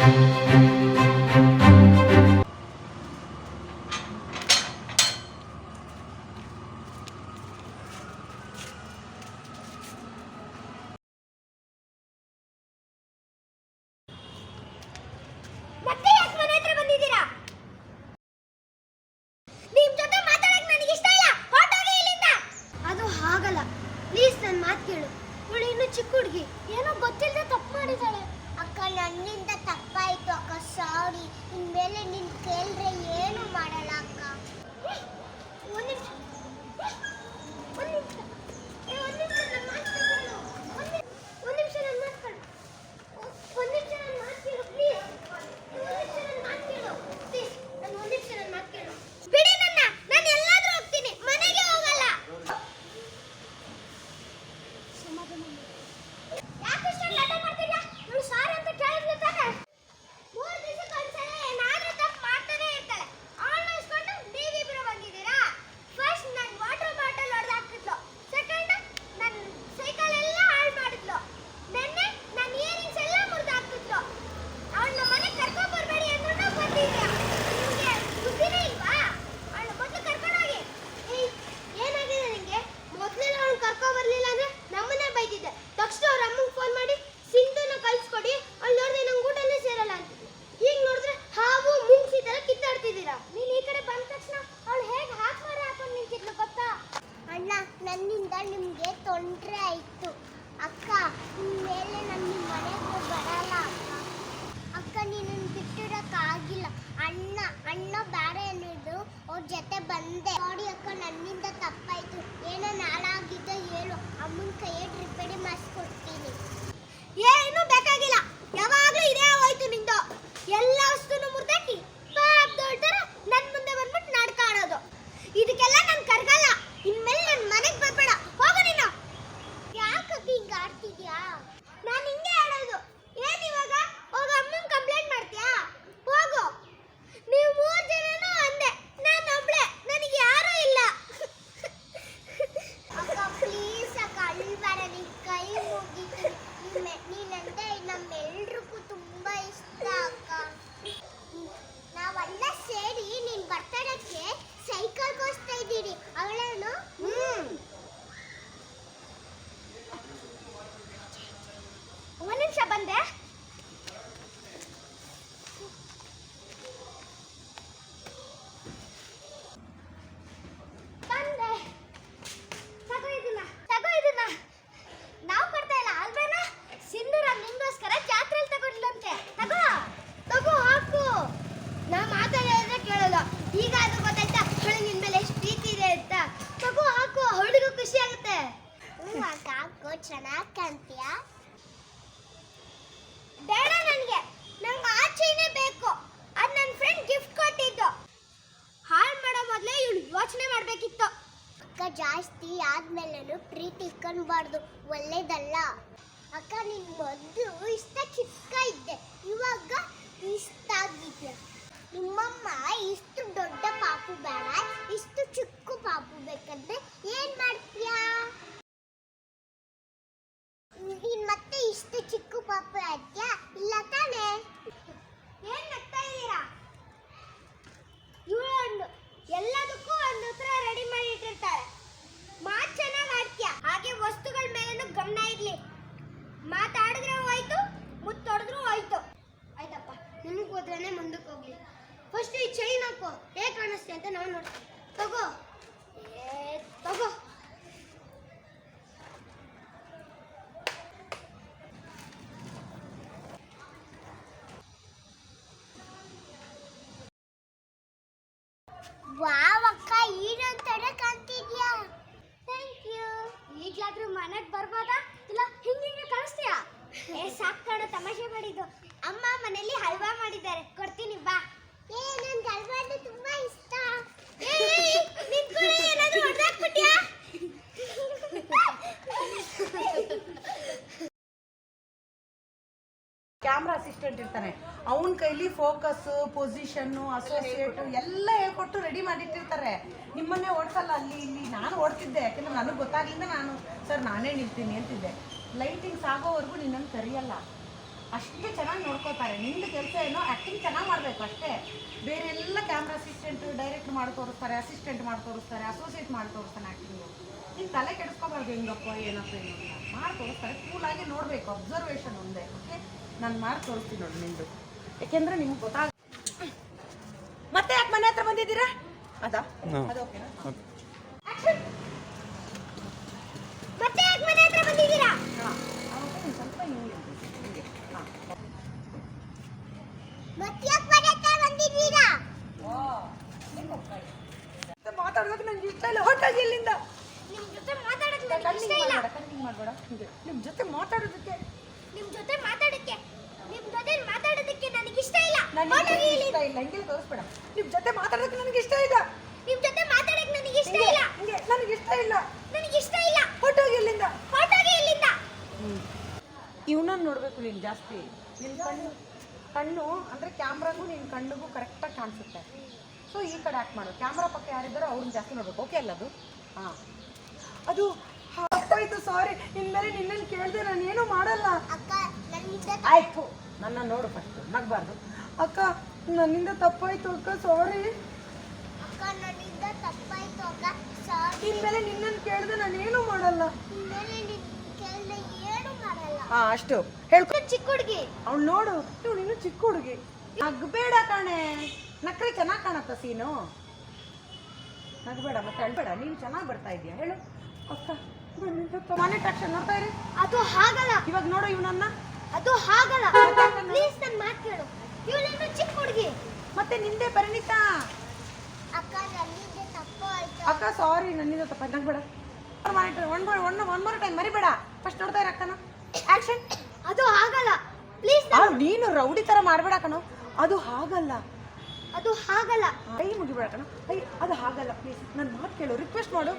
ಮತ್ತೆ ಯಾಕೆ ಮನೆ ಹತ್ರ ಬಂದಿದ್ದೀರಾ? ನಿಮ್ ಜೊತೆ ಮಾತಾಡಕ್ಕೆ ನನಗೆ ಇಷ್ಟ ಇಲ್ಲ. ಹೊರಟೋಗಿ ಇಲ್ಲಿಂದ. ಅದು ಹಾಗಲ್ಲ. ಪ್ಲೀಸ್ ನನ್ನ ಮಾತು ಕೇಳು. ಇವಳು ಇನ್ನು ಚಿಕ್ಕ ಹುಡುಗಿ, ಏನೋ ಗೊತ್ತಿಲ್ಲದೆ ತಪ್ಪು ಮಾಡಿದಾಳೆ. ಅಕ್ಕ, ನನ್ನಿಂದ ತಪ್ಪಾಯ್ತು ಅಕ್ಕ, ಸಾರಿ. ಇನ್ಮೇಲೆ ನಿನ್ ಕೇಳಿದ್ರೆ ಏನು ಮಾಡಲ್ಲ ಅಕ್ಕ. ಒಂದು ನಿಮಿಷ, ಒಂದು ನಿಮಿಷ, ಒಂದು ನಿಮಿಷ ನನ್ನ ಮಾತು ಕೇಳು. ಒಂದು ನಿಮಿಷ ನನ್ನ ಮಾತು ಕೇಳು. ಒಂದು ನಿಮಿಷ ನನ್ನ ಮಾತು ಕೇಳು ಪ್ಲೀಸ್. ಬಿಡಿ ನನ್ನ, ನಾನು ಎಲ್ಲಾದ್ರೂ ಹೋಗ್ತೀನಿ, ಮನೆಗೆ ಹೋಗಲ್ಲ. ಯಾಕೆ ಇಷ್ಟೊಂದು ಲೇಟ್ ಮಾಡ್ತೀರಾ? ಇವಳು ಸಾರಿ ಅಂತ ಕೇಳಿದ್ರೆ ತಾನೆ. 3 ದಿವಸಕ್ಕೆ ಒಂದ್ಸಲ ಏನಾದ್ರೂ ತಪ್ಪು ಮಾಡ್ತಾನೆ ಇರ್ತಾಳೆ. ಅವಳನ್ನ ಇಸ್ಕೊಂಡು ನೀವಿಬ್ರು ಬಂದಿದ್ದೀರಾ. ಫಸ್ಟ್ ನನ್ನ ವಾಟರ್ ಬಾಟಲ್ ಹೊಡೆದಾಕಿದ್ಲು, ಸೆಕೆಂಡ್ ನನ್ನ ಸೈಕಲ್ ಎಲ್ಲ ಹಾಳು ಮಾಡಿದ್ಲು, ನೆನ್ನೆ ನನ್ನ ಇಯರಿಂಗ್ಸ್ ಎಲ್ಲ ಮುರಿದಾಕಿದ್ಲು. ಅವಳನ್ನ ಮನೆಗೆ ಕರ್ಕೊಂಡು ಬರಬೇಡಿ ಅಂದ್ರೂ ಬಂದಿದ್ದೀರಾ. ನಿಮಗೆ ಬುದ್ಧಿನೇ ಇಲ್ವಾ? ಅವಳನ್ನ ಮೊದಲು ಕರ್ಕೊಂಡೋಗಿ. ಏನಾಗಿದೆ ನಿಮಗೆ? ಮೊದಲೆಲ್ಲ ಅವಳನ್ನ ಕರ್ಕೊಂಡು ಬರಲಿಲ್ಲ ಅಂದ್ರೆ ನಮ್ಮನ್ನೇ ಬೈದಿದ್ದೆ. ತಕ್ಷಣ ಅವ್ರ ಅಮ್ಮಂಗೆ ಫೋನ್ ಮಾಡಿ ಸಿಂಧುನ ಕಳಿಸ್ಕೊಡಿ, ಅವಳು ನೋಡಿದ್ರೆ ನಂಗೆ ಊಟನೇ ಸೇರಲ್ಲ ಅಂತಿದ್ದೆ. ಈಗ ನೋಡಿದ್ರೆ ಹಾವು ಮುಂಗ್ಸಿ ಥರ ಕಿತ್ತಾಡ್ತಿದ್ದೀರಾ. ನೀನು ಈ ಕಡೆ ಬಂದ ತಕ್ಷಣ ಅವಳು ಹೇಗೆ ಹಾಕ್ಮಾರೆ ಹಾಕೊಂಡು ನಿಂತಿದ್ಲು ಗೊತ್ತಾ? ಅಣ್ಣ, ನನ್ನಿಂದ ನಿಮಗೆ ತೊಂದರೆ ಆಯಿತು ಅಕ್ಕ. ಇನ್ಮೇಲೆ ನಾನು ನಿಮ್ಮ ಮನೆಗೆ ಬರಲ್ಲ ಅಕ್ಕ. ಅಕ್ಕ, ನೀನನ್ನು ಬಿಟ್ಟಿರೋಕ್ಕಾಗಿಲ್ಲ. ಅಣ್ಣ ಬೇರೆ ಅನ್ನೋದು ಅವ್ರ ಜೊತೆ ಬಂದೆ. ನೋಡಿ ಅಕ್ಕ, ನನ್ನಿಂದ ತಪ್ಪಾಯ್ತು. ಏನೋ ನಾಳಾಗಿದ್ದ ಹೇಳು, ಅಮ್ಮನ ಕೈಯಲ್ಲಿ ರಿಪೇರಿ ಮಾಡಿಸ್ಕೊಡ್ತೀನಿ. ಏನು ಬೇಕಾಗಿಲ್ಲ, ಯಾವಾಗಲೂ ಇದೇ ಹೋಯ್ತು ನಿಂದು. ಎಲ್ಲ ವಸ್ತುನು ಮುರ್ದಾಕಿ ಪಾಪ ದೊಡ್ಡರ ನನ್ನ ಮುಂದೆ ಬಂದ್ಬಿಟ್ಟು ನಾಟಕ ಆಡೋದು. ಇದಕ್ಕೆಲ್ಲ ನಾನು ಕರ್ಗಲ್ಲ. ಇನ್ಮೇಲೆ ನನ್ನ ಮನೆಗೆ ಬರ್ಬೇಡ, ಹೋಗು ನೀನು. ಯಾಕೆ ಹಿಂಗೆ ಆಡ್ತಿದ್ಯಾ? ನಾನು ಹಿಂಗೆ ಆಡೋದು. ಏನು ಇವಾಗ ಹೋಗ ಅಮ್ಮನ ಕಂಪ್ಲೇಂಟ್ ಮಾಡ್ತೀಯಾ? ಹೋಗು. ನೀವು 3 ಜನನೂ ಅಂದೆ, ನಾನು ಒಬ್ಳೆ, ನನಗೆ ಯಾರೂ ಇಲ್ಲ. ಅಕ್ಕ ಪ್ಲೀಸ್ ಅಕ್ಕ, ಅಳ್ಬೇಡ, ನಿನ್ ಕೈ ಮುಗಿತೀನಿ. ನೀನಂದ್ರೆ ನಮ್ಮೆಲ್ರಿಗೂ ತುಂಬಾ ಇಷ್ಟ ಅಕ್ಕ. ನಾವೆಲ್ಲ ಸೇರಿ ನೀನ್ ಬರ್ತಡಕ್ಕೆ ಸೈಕಲ್ ಕೊಡಿಸ್ತಾ ಇದ್ದೀರಿ. ಅವಳೇನು? ಒಂದು ನಿಮಿಷ ಬಂದೆ. ನಾವು ಕೊಡ್ತಾ ಇಲ್ಲ ಅಲ್ವೇನಾ? ಸಿಂಧೂರ ನಿಂಗೋಸ್ಕರ ಜಾತ್ರೆಯಲ್ಲಿ ತಗೊಂಡ್ಲಂತೆ. ತಗೋ ಹಾಕು. ನಾ ಮಾತಾಡಿದ್ರೆ ಕೇಳೋಲ್ಲ. ಈಗ ಅದು ಗೊತ್ತಾಯ್ತಾ ಅವಳು ನಿನ್ ಮೇಲೆ ಎಷ್ಟು ಪ್ರೀತಿ ಇದೆ ಅಂತ. ತಗೋ ಹಾಕು, ಅವಳಿಗೂ ಖುಷಿ ಆಗುತ್ತೆ. ಹಾಕು, ಚೆನ್ನಾಗಿ ಕಾಣ್ತೀಯಾ? ಬೇಡ, ನಂಗೆ ಆಚೆನೇ ಬೇಕು. ಅದು ನನ್ನ ಫ್ರೆಂಡ್ ಗಿಫ್ಟ್ ಕೊಟ್ಟಿದ್ದು. ಹಾಳು ಮಾಡೋ ಮೊದಲೇ ಇವಳು ಯೋಚನೆ ಮಾಡಬೇಕಿತ್ತು. ಅಕ್ಕ, ಜಾಸ್ತಿ ಆದ್ಮೇಲೆ ಪ್ರೀತಿ ಇಟ್ಕೊಳ್ಬಾರ್ದು, ಒಳ್ಳೇದಲ್ಲ. ಅಕ್ಕ, ನಿನ್ ಮೊದಲು ಇಷ್ಟ ಚಿಕ್ಕ ಇದ್ದೆ, ಇವಾಗ ಇಷ್ಟ ಆಗಿದ್ದೆ. ನಿಮ್ಮಮ್ಮ ಇಷ್ಟು ದೊಡ್ಡ ಪಾಪು ಬೇಡ, ಇಷ್ಟು ಚಿಕ್ಕ ಪಾಪು ಬೇಕಂದ್ರೆ ಏನ್ ಮಾಡ್ತೀಯಾ? ನೀನ್ ಮತ್ತೆ ಇಷ್ಟು ಚಿಕ್ಕ ಪಾಪು ಆದ್ಯಾ? ಇಲ್ಲ ತಾನೇ? ಏನ್ ನಗ್ತಾ ಇದ್ದೀರಾ? ಇವಳು ಎಲ್ಲದಕ್ಕೂ ಒಂದು ಉತ್ತರ ರೆಡಿ ಮಾಡಿ ಇಟ್ಟಿರ್ತಾರೆ. ಮಾತು ಚೆನ್ನಾಗಿ ಆಡ್ತೀಯ, ಹಾಗೆ ವಸ್ತುಗಳ ಮೇಲೂ ಗಮನ ಇರ್ಲಿ. ಮಾತಾಡಿದ್ರೆ ಹೋಯ್ತು, ಮುತ್ತೊಡಿದ್ರು ಹೋಯ್ತು. ಆಯ್ತಪ್ಪ, ನಿಮಗೆ ಹೋದ್ರೇನೆ ಮುಂದಕ್ಕೆ ಹೋಗ್ಲಿ. ಫಸ್ಟ್ ಈ ಚೈನ್ ಹಾಕೋ, ಹೇಗೆ ಕಾಣಿಸ್ತೆ ಅಂತ ನಾವು ನೋಡ್ತೀವಿ. ತಗೋ. ವಾವ್ ಅಕ್ಕ, ಈಡೊಂಥರ ಕಾಣ್ತಿದ್ಯಾ. Thank you. ಈಗಲಾದ್ರೂ ಮನೆಗೆ ಬರ್ಬೋದಾ? ಇಲ್ಲ ಹಿಂಗೆ ಕಾಣಿಸ್ತೀಯಾ? ಸಾಕು ಕಣೋ, ತಮಾಷೆ ಮಾಡಿದ್ದು. ಅಮ್ಮ ಮನೇಲಿ ಹಲ್ವಾ ಮಾಡಿದ್ದಾರೆ, ಕೊಡ್ತೀನಿ ಬಾ. ನನ್ಗೆ ಹಲ್ವಾ ಅಂದ್ರೆ ತುಂಬಾ ಇಷ್ಟ. ಏನಾದ್ರೂ ಹೊಡೆದಾಕ್ಬಿಟ್ಯಾ? ಕ್ಯಾಮ್ರಾ ಅಸಿಸ್ಟೆಂಟ್ ಇರ್ತಾನೆ, ಅವನ ಕೈಲಿ ಫೋಕಸ್, ಪೊಸಿಷನ್ನು, ಅಸೋಸಿಯೇಟ್ ಎಲ್ಲ ಹೇಳ್ಕೊಟ್ಟು ರೆಡಿ ಮಾಡಿಟ್ಟಿರ್ತಾರೆ. ನಿಮ್ಮನ್ನೇ ಓಡಿಸಲ್ಲ. ಅಲ್ಲಿ ಇಲ್ಲಿ ನಾನು ಓಡ್ತಿದ್ದೆ, ಯಾಕೆಂದ್ರೆ ನನಗೆ ಗೊತ್ತಾಗ್ಲಿಂದ ನಾನು ಸರ್ ನಾನೇ ನಿಲ್ತೀನಿ ಅಂತಿದ್ದೆ. ಲೈಟಿಂಗ್ಸ್ ಆಗೋವರೆಗೂ ನಿನ್ನನ್ನು ಕರೆಯಲ್ಲ. ಅಷ್ಟು ಚೆನ್ನಾಗಿ ನೋಡ್ಕೋತಾರೆ. ನಿಂದು ಕೆಲಸ ಏನೋ ಆ್ಯಕ್ಟಿಂಗ್ ಚೆನ್ನಾಗಿ ಮಾಡಬೇಕು ಅಷ್ಟೇ. ಬೇರೆ ಎಲ್ಲ ಕ್ಯಾಮ್ರಾ ಅಸಿಸ್ಟೆಂಟ್, ಡೈರೆಕ್ಟ್ ಮಾಡಿ ತೋರಿಸ್ತಾರೆ, ಅಸಿಸ್ಟೆಂಟ್ ಮಾಡಿ ತೋರಿಸ್ತಾರೆ, ಅಸೋಸಿಯೇಟ್ ಮಾಡಿ ತೋರಿಸ್ತಾನೆ ಆ್ಯಕ್ಟಿಂಗು. ನೀನು ತಲೆ ಕೆಡಿಸ್ಕೋಬಾರ್ದು, ಹೆಂಗಪ್ಪ ಏನಪ್ಪ ಏನು ಅಂತ ಮಾಡಿ ತೋರಿಸ್ತಾರೆ. ಕೂಲಾಗಿ ನೋಡಬೇಕು, ಅಬ್ಸರ್ವೇಷನ್ ಒಂದೇ. ಓಕೆ, ನಾನು ಮಾಡಿ ತೋರಿಸ್ತೀನಿ ನೋಡಿ ನಿಂದು, ಯಾಕೆಂದರೆ ನಿಮ್ಗೆ ಗೊತ್ತಾಗ. ಮತ್ತೆ ಯಾಕೆ ಮನೆ ಹತ್ರ ಬಂದಿದ್ದೀರಾ? ಅದಾ ಅದು ಓಕೆನಾ? ಮತ್ತೆ ಯಾಕೆ ಮನೆ ಹತ್ರ ಬಂದಿದ್ದೀರಾ? ಸ್ವಲ್ಪ ಹಿಂಗೆ ಹಾಂ. ಮತ್ತೆ ಯಾಕೆ ಮನೆ ಹತ್ರ ಬಂದಿದ್ದೀರಾ? ಮಾತಾಡೋದಕ್ಕೆ ನನಗೆ ಇಷ್ಟ ಇಲ್ಲ. ಹೊಟ್ಟಾಗಿ ಇಲ್ಲಿಂದ. ನಿಮ್ಮ ಜೊತೆ ಮಾತಾಡೋಕ್ಕೆ ನನಗೆ ಇಷ್ಟ ಇಲ್ಲ. ಕಣ್ಣಿಂಗ್ ಮಾಡಬೇಡ. ನಿಮ್ಮ ಜೊತೆ ಮಾತಾಡೋದಕ್ಕೆ ನಿಮ್ಮ ಜೊತೆ ಮಾತಾಡೋಕ್ಕೆ ನನಗೆ ಇಷ್ಟ ಇಲ್ಲ. ನನಗೆ ಇಷ್ಟ ಇಲ್ಲ. ಹಿಂಗೆ ತೋರಿಸ್ಬೇಡ. ನಿಮ್ಮ ಜೊತೆ ಮಾತಾಡೋದಕ್ಕೆ ನನಗೆ ಇಷ್ಟ ಇಲ್ಲ. ನಿಮ್ಮ ಜೊತೆ ಮಾತಾಡೋಕ್ಕೆ ನನಗೆ ಇಷ್ಟ ಇಲ್ಲ. ಹಿಂಗೆ ನನಗೆ ಇಷ್ಟ ಇಲ್ಲ. ನನಗೆ ಇಷ್ಟ ಇಲ್ಲ. ಹೊಟ್ಟೋಗಿ ಇಲ್ಲಿಂದ. ಹೊರಟೋಗಿ ಇಲ್ಲಿಂದ. ಇವನನ್ನು ನೋಡಬೇಕು ನೀನು ಜಾಸ್ತಿ. ನಿನ್ನ ಕಣ್ಣು ಅಂದರೆ ಕ್ಯಾಮ್ರಾಗೂ ನಿನ್ನ ಕಣ್ಣಿಗೂ ಕರೆಕ್ಟಾಗಿ ಕಾಣಿಸುತ್ತೆ. ಸೊ ಈ ಕಡೆ ಆ್ಯಕ್ಟ್ ಮಾಡು. ಕ್ಯಾಮ್ರಾ ಪಕ್ಕ ಯಾರಿದ್ದಾರೋ ಅವ್ರನ್ನ ಜಾಸ್ತಿ ನೋಡ್ಬೇಕು. ಓಕೆ ಅಲ್ಲ ಅದು? ಹಾಂ, ಅದು ಆಯ್ತು. ಸಾರಿ, ಇನ್ಮೇಲೆ ನಿನ್ನನ್ನು ಕೇಳಿದೆ ನಾನೇನು ಮಾಡಲ್ಲ. ಅಕ್ಕ ನನ್ನಿಂದ ಆಯ್ತು, ನನ್ನ ನೋಡು ಫಸ್ಟ್, ನಗಬಾರ್ದು. ಅಕ್ಕ ನನ್ನಿಂದ ತಪ್ಪಾಯ್ತು ಅಕ್ಕ, ಸಾರಿ. ಅಕ್ಕ ನನ್ನಿಂದ ತಪ್ಪಾಯ್ತು ಅಕ್ಕ, ಸಾರಿ. ಇನ್ಮೇಲೆ ನಿನ್ನನ್ನು ಕೇಳಿದೆ ನಾನೇನು ಮಾಡಲ್ಲ. ಇನ್ಮೇಲೆ ನಿನ್ನ ಕೇಳಿದ್ರೆ ಏನು ಮಾಡಲ್ಲ. ಹಾಂ, ಅಷ್ಟು ಹೇಳ್ಕೊ. ಚಿಕ್ಕ ಹುಡುಗಿ ಅವಳು ನೋಡು, ಇವಳು ಇನ್ನೂ ಚಿಕ್ಕ ಹುಡುಗಿ. ನಗಬೇಡ ಕಣೆ, ನಕ್ಕರೆ ಚೆನ್ನಾಗಿ ಕಾಣತ್ತ ಸೀನು. ನಗಬೇಡ, ಮತ್ತೆ ಅಳ್ಬೇಡ. ನೀನು ಚೆನ್ನಾಗಿ ಬರ್ತಾ ಇದೀಯ, ಹೇಳು. ಅಕ್ಕ ಮನೆ ಟ್ಯಾಕ್ಷನ್ ನೋಡ್ತಾ ಇರಿ. ಅದು ಹಾಗಲ್ಲ. ಇವಾಗ ನೋಡು ಇವನನ್ನ. ಅದು ಹಾಗಲ್ಲ. ಪ್ಲೀಸ್ ನನ್ನ ಮಾತು ಕೇಳು. ಇವಳೇನು ಚಿಕ್ಕ ಹುಡುಗಿ. ಮತ್ತೆ ನಿಂದೆ ಪರಿಣಿತಾ. ಅಕ್ಕ ನನ್ನಿಂದ ತಪ್ಪು ಆಯ್ತು. ಅಕ್ಕ ಸಾರಿ, ನನ್ನಿಂದ ತಪ್ಪ. ನಗಬೇಡ. ಒನ್ ಮೋರ್ ಟೈಮ್ ಮರಿಬೇಡ. ಫಸ್ಟ್ ನೋಡ್ತಾ ಇರ ಅಕ್ಕನ. ಆಕ್ಷನ್. ಅದು ಹಾಗಲ್ಲ. ಪ್ಲೀಸ್ ನೀನು ರೌಡಿ ಥರ ಮಾಡಬೇಡ ಕಣೋ. ಅದು ಹಾಗಲ್ಲ. ಅದು ಹಾಗಲ್ಲ. ಕೈ ಮುಗಿಬೇಡ ಕಣೋ. ಅದು ಹಾಗಲ್ಲ. ಪ್ಲೀಸ್ ನನ್ನ ಮಾತು ಕೇಳು, ರಿಕ್ವೆಸ್ಟ್ ಮಾಡು.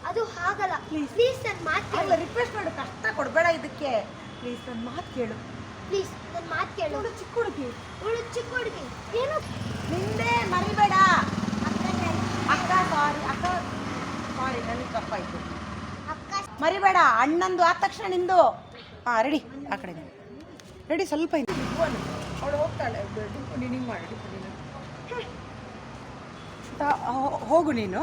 ಅದು ಹಾಗಲ್ಲ. ಪ್ಲೀಸ್ ಪ್ಲೀಸ್ ನನ್ನ ಮಾತು ಕೇಳು. ರಿಕ್ವೆಸ್ಟ್ ಮಾಡು, ಕಷ್ಟ ಕೊಡಬೇಡ ಇದಕ್ಕೆ. ಪ್ಲೀಸ್ ನನ್ನ ಮಾತು ಕೇಳು. ಪ್ಲೀಸ್ ನನ್ನ ಮಾತು ಕೇಳು. ಇವಳು ಚಿಕ್ಕ ಹುಡುಗಿ. ಇವಳು ಚಿಕ್ಕ ಹುಡುಗಿ. ಏನು ನಿಂದೆ ಮರಿಬೇಡ. ಅಕ್ಕ ಸಾರಿ. ಅಕ್ಕ ಸಾರಿ, ನನಗೆ ತಪ್ಪಾಯ್ತು. ಅಕ್ಕ ಮರಿಬೇಡ. ಅಣ್ಣಂದು ಆದ ತಕ್ಷಣ ನಿಂದು. ಹಾಂ, ರೆಡಿ. ಆ ಕಡೆ ರೆಡಿ. ಸ್ವಲ್ಪ ಅವಳು ಹೋಗ್ತಾಳೆ. ನೀನು ಮಾಡಿ. ಹೋಗು ನೀನು.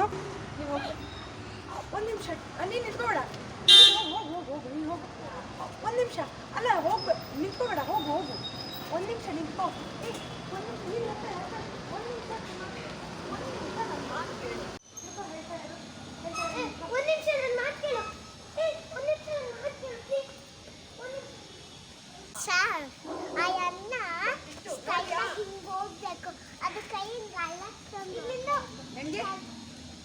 ಒಂದು ನಿಮಿಷ ನೀನು ನಿಂತ್ಕೋಬೇಡ. ಹೋಗು ನೀನು ಹೋಗು. ಒಂದು ನಿಮಿಷ ಅಲ್ಲ, ಹೋಗ್ಬೇಕು. ನಿಂತ್ಕೋಬೇಡ, ಹೋಗು. ಒಂದು ನಿಮಿಷ ನಿಂತ್ಕೋ. ಒಂದು ನಿಮಿಷ ಒಂದು ನಿಮಿಷ ನನ್ನ ಮಾತು ಕೇಳು. ಒಂದು ನಿಮಿಷ ನನ್ನ ಮಾತು ಕೇಳು ಪ್ಲೀಸ್. ಸರ್, ಆ ಅಣ್ಣ ಸ್ಟೈಲಾಗಿ ಹಿಂಗೆ ಹೋಗ್ಬೇಕು. ಅದು ಕೈಯಿಂದ ಅಲ್ಲ ಇಲ್ಲಿಂದ ಹೆಂಗೆ?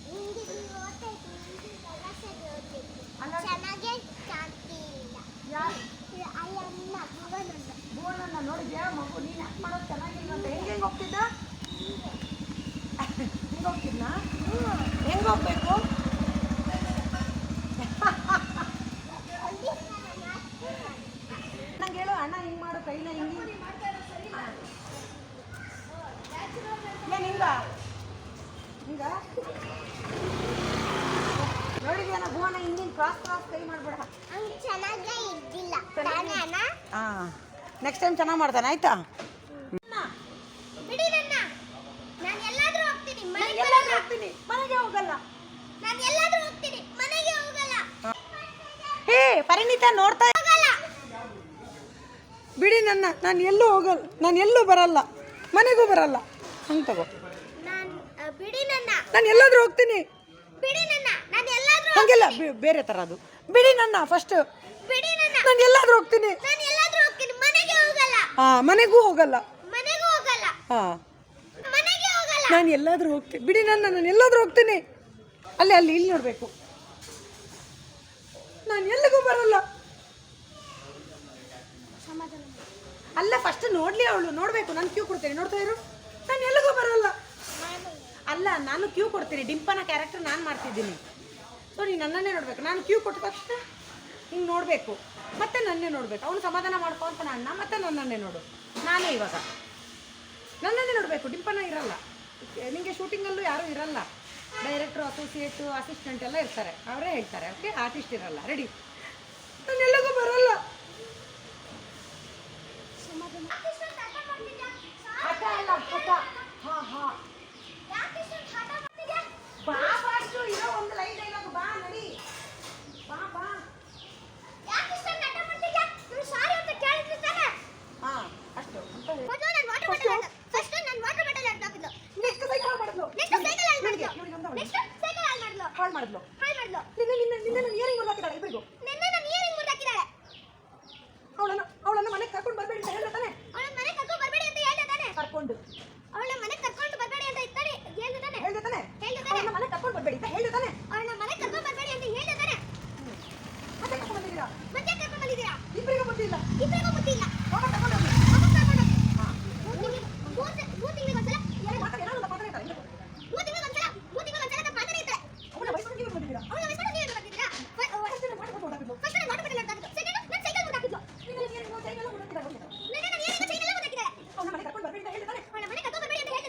ಹಿಂಗೆ ಹಿಂಗೆ ಓದ್ತಾಯಿತ್ತು. ಹಿಂಗೆಲ್ಲ ಸರಿ ಓದ್ಬೇಕು. ಅಲ್ಲ. ಚೆನ್ನಾಗೇ ಕಾಣ್ತಿಲ್ಲ. ಯಾರು? ಆ ಅಣ್ಣ ಭುವನಣ್ಣ. ಭುವನಣ್ಣ ನೋಡಿದ್ಯಾ? ಮಗು ನೀನು ಯಾಕೆ ಮಾಡೋದು ಚೆನ್ನಾಗಿಲ್ಲ ಅಂತ. ಹೆಂಗೆ ಹೋಗ್ತಿದ್ದ? ಹೆಂಗೆ ಹೋಗ್ತಿದ್ನ? ಹೆಂಗೆ ಹೋಗ್ಬೇಕು? ನಂಗೆ ಹೇಳು. ಅಣ್ಣ ಹಿಂಗೆ ಮಾಡು, ಕೈನ ಹಿಂಗೆ ಏನು ಹಿಂಗ ನೋಡಿದ್ಯಾನ ಭುವನ? ಹಿಂದಿನ ಕ್ರಾಸ್ ಕೈ ಮಾಡಬೇಡ. ಹಂಗೆ ಚೆನ್ನಾಗೇ ಇದ್ದಿಲ್ಲ ತಾನೇ ಅಣ್ಣ? ಹಾಂ, ನೆಕ್ಸ್ಟ್ ಟೈಮ್ ಚೆನ್ನಾಗಿ ಮಾಡ್ತಾನೆ. ಆಯ್ತಾ? ಬಿಡಿ ನನ್ನ. ನಾನು ಎಲ್ಲಾದ್ರೂ ಹೋಗ್ತೀನಿ, ಮನೆಗೆ ಎಲ್ಲಾದ್ರೂ ಹೋಗ್ತೀನಿ, ಮನೆಗೆ ಹೋಗಲ್ಲ. ನಾನು ಎಲ್ಲಾದ್ರೂ ಹೋಗ್ತೀನಿ, ಮನೆಗೆ ಹೋಗಲ್ಲ. ಹೇ ಪರಿಣಿತಾ, ನೋಡ್ತಾ ಹೋಗಲ್ಲ. ಬಿಡಿ ನನ್ನ. ನಾನು ಎಲ್ಲೂ ಹೋಗಲ್ಲ, ನಾನು ಎಲ್ಲೂ ಬರಲ್ಲ, ಮನೆಗೂ ಬರಲ್ಲ. ಹಂಗೆ ತಗೋ. ಬಿಡಿ ನನ್ನ. ನಾನು ಎಲ್ಲಾದ್ರೂ ಹೋಗ್ತೀನಿ. ಬಿಡಿ ನನ್ನ. ನಾನು ಎಲ್ಲಾದ್ರೂ ಹಂಗೆಲ್ಲ ಬೇರೆ ಥರ ಅದು. ಬಿಡಿ ನನ್ನ ಫಸ್ಟ್. ಬಿಡಿ ನನ್ನ. ನಾನು ಎಲ್ಲಾದ್ರೂ ಹೋಗ್ತೀನಿ. ನಾನು ಎಲ್ಲಾದ್ರೂ ಹೋಗ್ತೀನಿ, ಮನೆಗೆ ಹೋಗಲ್ಲ. ಹಾಂ, ಮನೆಗೂ ಹೋಗಲ್ಲ. ಮನೆಗೂ ಹೋಗಲ್ಲ. ಹಾಂ, ಮನೆಗೆ ಹೋಗಲ್ಲ. ನಾನು ಎಲ್ಲಾದ್ರೂ ಹೋಗ್ತೀನಿ. ಬಿಡಿ ನನ್ನ. ನಾನು ಎಲ್ಲಾದ್ರೂ ಹೋಗ್ತೀನಿ. ಅಲ್ಲಿ ಇಲ್ಲಿ ನೋಡಬೇಕು. ನಾನು ಎಲ್ಲಿಗೂ ಬರಲ್ಲ. ಸಮಾಧಾನ ಅಲ್ಲ, ಫಸ್ಟ್ ನೋಡ್ಲಿ ಅವಳು. ನೋಡಬೇಕು. ನಾನು ಕ್ಯೂ ಕೊಡ್ತೇನೆ, ನೋಡ್ತಾ ಇರು. ನಾನು ಎಲ್ಲಿಗೂ ಬರಲ್ಲ. ಅಲ್ಲ, ನಾನು ಕ್ಯೂ ಕೊಡ್ತೀನಿ. ಡಿಂಪನ ಕ್ಯಾರೆಕ್ಟರ್ ನಾನು ಮಾಡ್ತಿದ್ದೀನಿ. ಸೊ ನೀನು ನನ್ನನ್ನೇ ನೋಡಬೇಕು. ನಾನು ಕ್ಯೂ ಕೊಟ್ಟ ತಕ್ಷಣ ಹಿಂಗೆ ನೋಡಬೇಕು, ಮತ್ತೆ ನನ್ನೇ ನೋಡಬೇಕು. ಅವನು ಸಮಾಧಾನ ಮಾಡ್ಕೊ ಅಂತ ಅಣ್ಣ, ಮತ್ತೆ ನನ್ನನ್ನೇ ನೋಡು. ನಾನೇ ಇವಾಗ ನನ್ನನ್ನೇ ನೋಡಬೇಕು. ಡಿಂಪನ ಇರಲ್ಲ. ನಿಮಗೆ ಶೂಟಿಂಗಲ್ಲೂ ಯಾರೂ ಇರಲ್ಲ. ಡೈರೆಕ್ಟ್ರು, ಅಸೋಸಿಯೇಟು, ಅಸಿಸ್ಟೆಂಟ್ ಎಲ್ಲ ಇರ್ತಾರೆ. ಅವರೇ ಹೇಳ್ತಾರೆ. ಓಕೆ, ಆರ್ಟಿಸ್ಟ್ ಇರಲ್ಲ. ರೆಡಿ. ನಾನು ಎಲ್ಲಿಗೂ ಬರಲ್ಲ. ಮೊದಲು ನಾನು ವಾಟರ್ ಬಾಟಲ್ ಫಸ್ಟ್ ನಾನು ವಾಟರ್ ಬಾಟಲ್ ಹಾಕಿದ್ಲು. ನೆಕ್ಸ್ಟ್ ಸೈಕಲ್ ಮಾಡಿದ್ಲು. ನೆಕ್ಸ್ಟ್ ಸೈಕಲ್ ಹಾಳು ಮಾಡಿದ್ಲು. ನೆಕ್ಸ್ಟ್ ಸೈಕಲ್ ಹಾಳು ಮಾಡಿದ್ಲು. ನಿನ್ನ ನಾನು ಇಯರಿಂಗ್ ಹಾಕಿದಾಳೆ ಇಬ್ಬರಿಗೂ. ನೆನ್ನೆ ನಾನು ಇಯರಿಂಗ್ ಮುರ್ದು ಹಾಕಿದಾಳೆ. ಅವಳನ್ನ ಮನೆಗೆ ಕರ್ಕೊಂಡು ಬರಬೇಡಿ ಅಂತ ಹೇಳ್ದೆ ತಾನೆ? ಅವಳನ್ನ ಮನೆಗೆ ಕರ್ಕೊಂಡು ಬರಬೇಡಿ ಅಂತ ಹೇಳ್ದೆ ತಾನೆ? ಕರ್ಕೊಂಡು ಅವಳನ್ನ ಮನೆಗೆ ಕರ್ಕೊಂಡು ಬರಬೇಡಿ ಅಂತ ಇತ್ತಾನೆ ಹೇಳ್ದೆ ತಾನೆ? ಹೇಳ್ದೆ ತಾನೆ? ಹೇಳ್ದೆ ತಾನೆ? ಅವಳನ್ನ ಮನೆಗೆ ಕರ್ಕೊಂಡು ಬರಬೇಡಿ ಅಂತ ಹೇಳ್ದೆ ತಾನೆ? ಅವಳನ್ನ ಮನೆಗೆ ಕರ್ಕೊಂಡು ಬರಬೇಡಿ ಅಂತ ಹೇಳ್ದೆ ತಾನೆ? ಮತ್ತೆ ಕರ್ಕೊಂಡು ಬಂದಿದ್ದೀರಾ? ಮತ್ತೆ ಕರ್ಕೊಂಡು ಬಂದಿದ್ದೀರಾ? ಇಬ್ಬರಿಗೂ ಬುದ್ಧಿ ಇಲ್ಲ. ಇಬ್ಬರಿಗೂ ಬುದ್ಧಿ ಇಲ್ಲ. ಹೋಗೋಣ ಕರ್ಕೊಂಡು ಹೋಗಿ. ವಾಪಸ್ ಕರ್ಕೊಂಡು ಹೋಗಿ. ಮೂರು ತಿಂಗಳಿಗೊಂದ್ಸಲ ಮಾತಾಡ್ತಾರೆ. ಮೂರು ತಿಂಗಳಿಗೊಂದ್ಸಲ ಅಂತ ಮಾತಾಡ್ತಾರೆ ಇರ್ತಾರೆ. ಅವಳ ವಯಸ್ಸು ನೀವು ಬಂದಿದ್ದೀರಾ? ಅವಳ ವಯಸ್ಸು ನೀವು ಬಂದಿದ್ದೀರಾ? ಫಸ್ಟ್ ನಾನು ವಾಟರ್ ಬಾಟಲ್ ಹಾಕಿದ್ಲು. ಸೆಕೆಂಡ್ ನಾನು ಸೈಕಲ್ ಮುರ್ದು ಹಾಕಿದ್ಲು. ನೆನ್ನೆ ನಾನು ಇಯರಿಂಗ್ ಸೈಕಲ್ ಮುರ್ದು ಹಾಕಿದಾಳೆ. ಅವಳನ್ನ ಮನೆಗೆ ಕರ್ಕೊಂಡು ಬರಬೇಡಿ ಅಂತ ಹೇಳ್ದೆ ತಾನೆ? ಅವಳನ್ನ ಮನೆಗೆ ಕರ್ಕೊಂಡು ಬರಬೇಡಿ ಅಂತ ಹೇಳ್ದೆ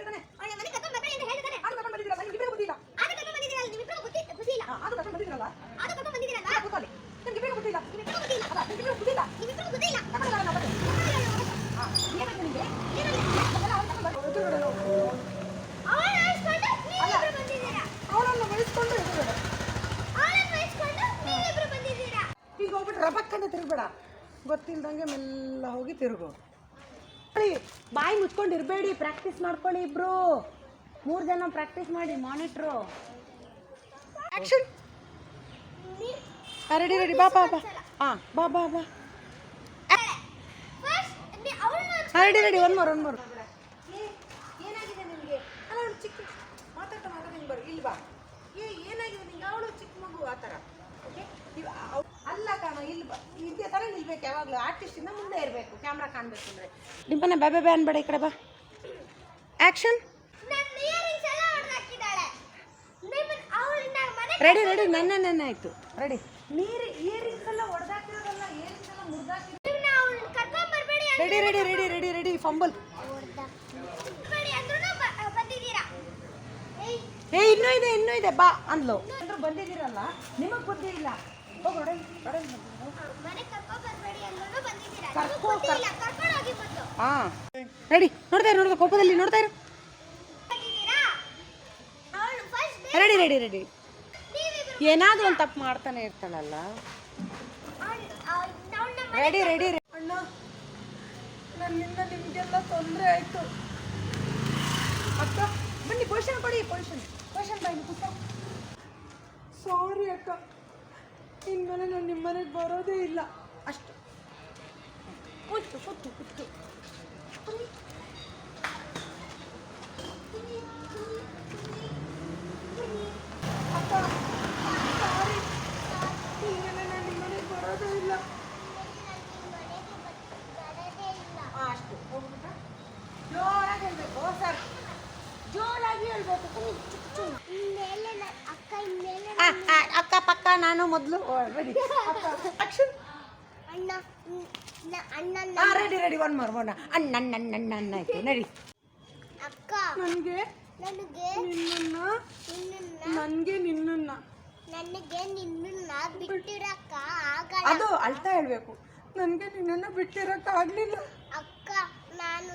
ತಾನೆ? ಅವಳನ್ನ ಮನೆಗೆ ಕರ್ಕೊಂಡು ಬರಬೇಡಿ ಅಂತ ಹೇಳ್ದೆ ತಾನೆ? ಅವಳನ್ನ ಮನೆಗೆ ಕರ್ಕೊಂಡು ಬರಬೇಡಿ ಅಂತ ಹೇಳ್ದೆ ತಾನೆ? ಆಗ ಕರ್ಕೊಂಡು ಬಂದಿದ್ದೀರಾ? ನಿಮ್ಗೆ ಇಬ್ಬರಿಗೂ ಬುದ್ಧಿ ಇಲ್ಲ. ಆಗ ಕರ್ಕೊಂಡು ಬಂದಿದ್ದೀರಲ್ಲ, ನಿಮ್ಮಿಬ್ಬರಿಗೂ ಬುದ್ಧಿ ಇಲ್ಲ. ಆಗ ಕರ್ಕೊಂಡು ಬಂದಿದ್ದೀರಲ್ಲ? ಆಗ ಕರ್ಕೊಂಡು ಬಂದಿದ್ದೀರಲ್ಲ, ಆಗ ಕೂತ್ಕೊಳ್ಳಿ. ನಿಮ್ಗೆ ಇಬ್ಬರಿಗೂ ಬುದ್ಧಿ ಇಲ್ಲ. ನಿಮ್ಮಿಬ್ಬರಿಗೂ ಬುದ್ಧಿ ಇಲ್ಲ. ಅಲ್ಲ, ನಿಮ್ಗೆ ಇಬ್ಬರಿಗೂ ಬುದ್ಧಿ ಇಲ್ಲ. ನಿಮ್ಮಿಬ್ಬರಿಗೂ ಬುದ್ಧಿ ಇಲ್ಲ. ಕರ್ಕೊಂಡು ಬರೋಣ ಬನ್ನಿ. ಏನಾಯ್ತು ನಿಮಗೆ? ಅದೆಲ್ಲ ಅವ್ಳು ಕರ್ಕೊಂಡು ಬರೋದು. ಎದುರುಗಡೆ ಅವಳನ್ನ ವಹಿಸ್ಕೊಂಡು ನೀವಿಬ್ಬರು ಬಂದಿದ್ದೀರಾ. ಅವಳನ್ನು ವಹಿಸ್ಕೊಂಡು ಎದುರುಗಡೆ. ಅವಳನ್ನ ವಹಿಸ್ಕೊಂಡು ನೀವಿಬ್ಬರು ಬಂದಿದ್ದೀರಾ. ಈಗ ಹೋಗ್ಬಿಟ್ಟು ರಬಕ್ಕಂತ ತಿರುಗಬೇಡ. ಗೊತ್ತಿಲ್ದಂಗೆ ಮೆಲ್ಲ ಹೋಗಿ ತಿರುಗು. ಬಾಯಿ ಮುಚ್ಕೊಂಡು ಇರಬೇಡಿ. ಪ್ರಾಕ್ಟೀಸ್ ಮಾಡ್ಕೊಳ್ಳಿ ಇಬ್ರು. 3 ಜನ ಪ್ರಾಕ್ಟೀಸ್ ಮಾಡಿ. Monitor action. ರೆಡಿ ಬಾ ಹಾಂ ಬಾ ಫಸ್ಟ್ ಅವಳನ್ನ ರೆಡಿ ಒನ್ ಮೋರ್ ಏನಾಗಿದೆ ನಿಮಗೆ? ಅಲ್ಲ ಅವಳು ಚಿಕ್ಕ ಮಾತಾಡ್ತಾ ಹಿಂಗೆ ಬರು. ಇಲ್ಲಿ ಬಾ. ಏನಾಗಿದೆ ನಿಂಗೆ? ಅವಳು ಚಿಕ್ಕ ಮಗು ಆ ಥರ. ಓಕೆ ಅಲ್ಲ ಕಾಣ. ಇಲ್ಲಿ ಬಾ. ಇದೇ ಥರ ನಿಲ್ಬೇಕು ಯಾವಾಗಲೂ. ಆರ್ಟಿಸ್ಟಿಂದ ಮುಂದೆ ಇರಬೇಕು. ಕ್ಯಾಮ್ರಾ ಕಾಣಬೇಕು ಅಂದರೆ. ಡಿಂಪನ ಬೇ ಅನ್ಬೇಡ. ಈ ಕಡೆ ಬಾ. ಆ್ಯಕ್ಷನ್. ನನ್ನ ಇಯರಿಂಗ್ಸ್ ಎಲ್ಲ ಹೊಡೆದು ಹಾಕಿದ್ದಾಳೆ. ಅವಳನ್ನ ಮನೆ ರೆಡಿ ನನ್ನ ಆಯಿತು. ರೆಡಿ. ಇಯರಿಂಗ್ಸ್ ಎಲ್ಲ ಹೊಡೆದಾಕಿರೋದಲ್ಲ. ಇಯರಿಂಗ್ಸ್ ಎಲ್ಲ ಮುರಿದಾಕಿರೋದು. ಅವಳನ್ನ ಕರ್ಕೊಂಡು ಬರಬೇಡಿ ಅಂತ ರೆಡಿ ಫಂಬಲ್. ಬರಬೇಡಿ ಅಂದ್ರೂ ಬಂದಿದ್ದೀರಾ. ಇನ್ನೂ ಇದೆ ಬಾ ಅಂದ್ಲು. ಎಲ್ಲರೂ ಬಂದಿದ್ದೀರಲ್ಲ, ನಿಮಗೆ ಬುದ್ಧಿ ಇಲ್ಲ. ಹೋಗಿ ಮನೆ ಕರ್ಕೊಂಡು ಬರಬೇಡಿ ಅಂದ್ರೂ ಬಂದಿದ್ದೀರಾ. ಕರ್ಕೊಂಡು ಹೋಗಿ ಬಂದು ಹಾಂ ರೆಡಿ. ನೋಡ್ತಾ ಕೋಪದಲ್ಲಿ ನೋಡ್ತಾ ಇರು. ಬಂದಿದ್ದೀರಾ. ಅವಳು ಫಸ್ಟ್ ರೆಡಿ. ಏನಾದರೂ ಒಂದು ತಪ್ಪು ಮಾಡ್ತಾನೆ ಇರ್ತಾಳಲ್ಲ. ರೆಡಿ ಅಣ್ಣ, ನನ್ನಿಂದ ನಿಮಗೆಲ್ಲ ತೊಂದರೆ ಆಯಿತು. ಅಕ್ಕ ಬನ್ನಿ, ಪೊಸಿಷನ್ ಕೊಡಿ. ಪೊಸಿಷನ್ ಬಾಯಿ ಪುಸ್ತಕ. ಸಾರಿ ಅಕ್ಕ, ಇನ್ಮೇಲೆ ನಾನು ನಿಮ್ಮ ಮನೆಗೆ ಬರೋದೇ ಇಲ್ಲ. ಅಷ್ಟು ಕೂತು ಅಕ್ಕ, ಸಾರಿ, ಇನ್ಮೇಲೆ ನಾನು ನಿಮ್ಮ ಮನೆಗೆ ಬರೋದೇ ಇಲ್ಲ. ಅಷ್ಟು ಹೋಗ್ಬಿಟ್ಟ. ಜೋರಾಗಿ ಹೇಳ್ಬೇಕು ಸರ್. ಜೋರಾಗಿ ಹೇಳ್ಬೇಕು. ಅಕ್ಕ ಪಕ್ಕ ನಾನು ಮೊದಲು ರೆಡಿ. ರೆಡಿ ಒನ್ ಮೋರ್ ಅಣ್ಣ ಆಯ್ತು. ನಡಿ. ಅಕ್ಕ ನನಗೆ ನಿನ್ನನ್ನ ಬಿಟ್ಟಿರಕ್ಕ ಆಗಲ್ಲ. ಅದು ಅಳ್ತಾ ಹೇಳ್ಬೇಕು. ನನಗೆ ನಿನ್ನನ್ನು ಬಿಟ್ಟಿರಕ್ಕ ಆಗ್ಲಿಲ್ಲ. ಅಕ್ಕ ನಾನು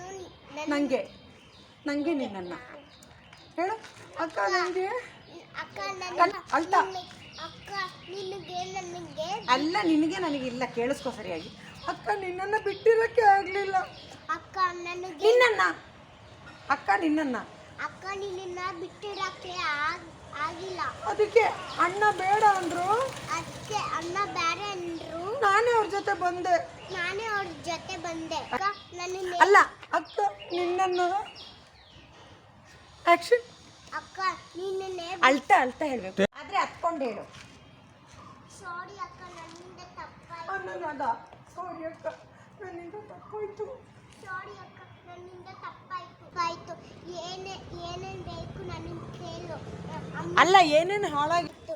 ನಂಗೆ ನಿನ್ನನ್ನು ಹೇಳು. ಅಕ್ಕ ನನಗೆ ಅಳ್ತಾ ಅಕ್ಕ ನನಗೆ ಅಲ್ಲ, ನಿನಗೆ ನನಗಿಲ್ಲ. ಕೇಳಿಸ್ಕೊ ಸರಿಯಾಗಿ. ಅಕ್ಕ ನಿನ್ನನ್ನು ಬಿಟ್ಟಿರಕ್ಕೆ ಆಗ್ಲಿಲ್ಲ. ಅಕ್ಕ ನನಗೆ ನಿನ್ನನ್ನ ಅಕ್ಕ ನಿನ್ನ ಬಿಟ್ಟಿರಕ್ಕೆ ಆಗಿಲ್ಲ. ಅದಕ್ಕೆ ಅಣ್ಣ ಬೇಡ ಅಂದ್ರು. ಅದಕ್ಕೆ ಅಣ್ಣ ಬೇರೆ ಅಂದ್ರು. ನಾನೇ ಅವ್ರ ಜೊತೆ ಬಂದೆ. ಅಕ್ಕ ನನ್ನ ಅಲ್ಲ ಅಕ್ಕ ನಿನ್ನನ್ನು ಆಕ್ಷನ್. ಅಕ್ಕ ನಿನ್ನೆ ಅಳ್ತಾ ಹೇಳ್ಬೇಕು. ಆದ್ರೆ ಹತ್ಕೊಂಡು ಹೇಳು. ಸಾರಿ ಅಕ್ಕ, ನನ್ನಿಂದ ತಪ್ಪಾಯ್ತು. ಸಾರಿ ಅಕ್ಕ, ನನ್ನಿಂದ ತಪ್ಪಾಯ್ತು. ಸಾರಿ ಅಕ್ಕ, ನನ್ನಿಂದ ತಪ್ಪಾಯ್ತು. ಏನೇನ್ ಬೇಕು ನನಗೆ ಕೇಳು. ಅಲ್ಲ, ಏನೇನು ಹಾಳಾಗಿತ್ತು,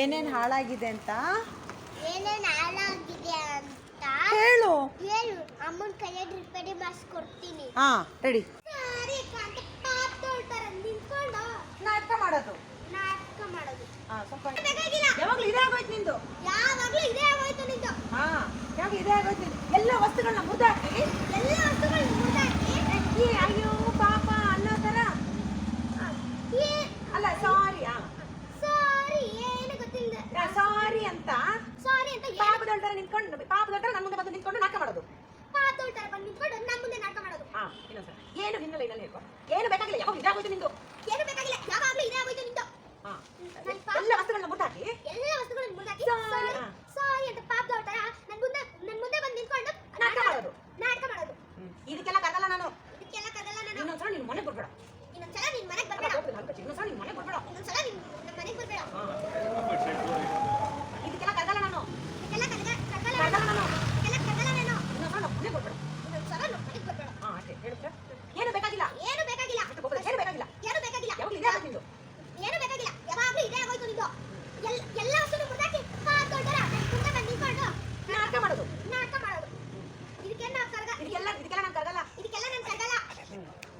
ಏನೇನು ಹಾಳಾಗಿದೆ ಅಂತ ಹೇಳು. ಅಮ್ಮನ ಕೈಯಲ್ಲಿ ರಿಪೇರಿ ಮಾಡಿಸ್ಕೊಡ್ತೀನಿ. ಹಾ ರೆಡಿ. ಸಾರಿ ಅಕ್ಕ ಅಂತ ಪಾಪ ತೊಳ್ತಾರೆ. ನಿಂತ್ಕೊಂಡು ನಾಟಕ ಮಾಡೋದು. ಸ್ವಲ್ಪ ಯಾವಾಗಲೂ ಇದೇ ಆಗೋಯ್ತು ನಿಂದು. ಯಾವಾಗಲೂ ಇದೇ ಆಗೋಯ್ತು ನಿಂದು. ಹಾ, ಯಾವಾಗ ಇದೇ ಆಗೋಯ್ತು ನಿಂದು. ಎಲ್ಲ ವಸ್ತುಗಳನ್ನ ಮುರಿದಾಕಿ ಅಯ್ಯೋ ಪಾಪ ಅನ್ನೋ ಥರ. ಅಲ್ಲ ಸಾರಿ. ಸಾರಿ ಏನು ಗೊತ್ತಿಲ್ಲ. ಸಾರಿ ಅಂತ ಸಾರಿ ಅಂತ ಪಾಪದೋಳ ತರ ನಿಂತ್ಕೊಂಡು ಪಾಪದೋಳ ತರ ನನ್ನ ಮುಂದೆ ಬಂದು ನಿಂತ್ಕೊಂಡು ನಾಟಕ ಮಾಡೋದು. ಪಾಪದೋಳ ತರ ಬಂದು ನಿಂತ್ಕೊಂಡು ನನ್ನ ಮುಂದೆ ನಾಟಕ ಮಾಡೋದು. ಇನ್ನೊಂದ್ಸಲ ಏನು ಹಿನ್ನೆಲೆ ಇಲ್ಲೇ ಹೇಳ್ಕೊ. ಏನು ಬೇಕಾಗಿಲ್ಲ, ಯಾವಾಗ ಇದಾಗೋಯ್ತು ನಿಂದು. ಏನು ಬೇಕಾಗಿಲ್ಲ, ಯಾವಾಗಲೂ ಇದೇ ಆಗೋಯ್ತು ನಿಂದು. ಎಲ್ಲ ವಸ್ತುಗಳನ್ನ ಮುಟ್ಟಾಕಿ ಸಾರಿ ಅಂತ ಪಾಪದೋಳ ತರ ನನ್ನ ಮುಂದೆ ಬಂದು ನಿಂತ್ಕೊಂಡು ನಾಟಕ ಮಾಡೋದು. ಇದಕ್ಕೆಲ್ಲ ಕರಗಲ್ಲ ನಾನು. ಇನ್ನೊಂದ್ಸಲ ನಿನ್ ಮನೆಗೆ ಬರ್ಬೇಡ. ಇನ್ನೊಂದ್ಸಲ ನಿನ್ ಮನೆಗೆ ಬರ್ಬೇಡ. ಇನ್ನೊಂದ್ಸಲ ನಿನ್ ಮನೆಗೆ ಬರ್ಬೇಡ. ಇನ್ನೊಂದ್ಸಲ ನಮ್ಮ ಮನೆಗೆ ಬರ್ಬೇಡ. ಇದಕ್ಕೆಲ್ಲ ಕರಗಲ್ಲ ನಾನು. ಕರಗಲ್ಲ ನಾನು. ಇನ್ನೊಂದ್ಸಲ ನಮ್ಮ ಮನೆಗೆ ಬರ್ಬೇಡ. ಇನ್ನೊಂದ್ಸಲ ನಮ್ಮ ಮನೆಗೆ ಬರ್ಬೇಡ. ಅಷ್ಟೇ ಹೇಳುತ್ತೆ. ಏನು ಬೇಕಾಗಿಲ್ಲ, ಏನು ಬೇಕಾಗಿಲ್ಲ, ಏನು ಬೇಕಾಗಿಲ್ಲ, ಏನು ಬೇಕಾಗಿಲ್ಲ, ಯಾವಾಗಲೂ ಇದೇ ಆಗೋಯ್ತು ನಿಂದು. ಏನು ಬೇಕಾಗಿಲ್ಲ, ಯಾವಾಗಲೂ ಇದೇ ಆಗೋಯ್ತು ನಿಂದು. ಎಲ್ಲ ವಸ್ತುನು ಮುಟ್ಟಾಕಿ ಪಾಪದೋಳ ತರ ನನ್ನ ಮುಂದೆ ಬಂದು ನಿಂತ್ಕೊಂಡು ನಾಟಕ ಮಾಡೋದು. ಇದಕ್ಕೆಲ್ಲ ನಾನು ಕರಗಲ್ಲ. ಇದಕ್ಕೆಲ್ಲ ನಾನು ಕರಗಲ್ಲ.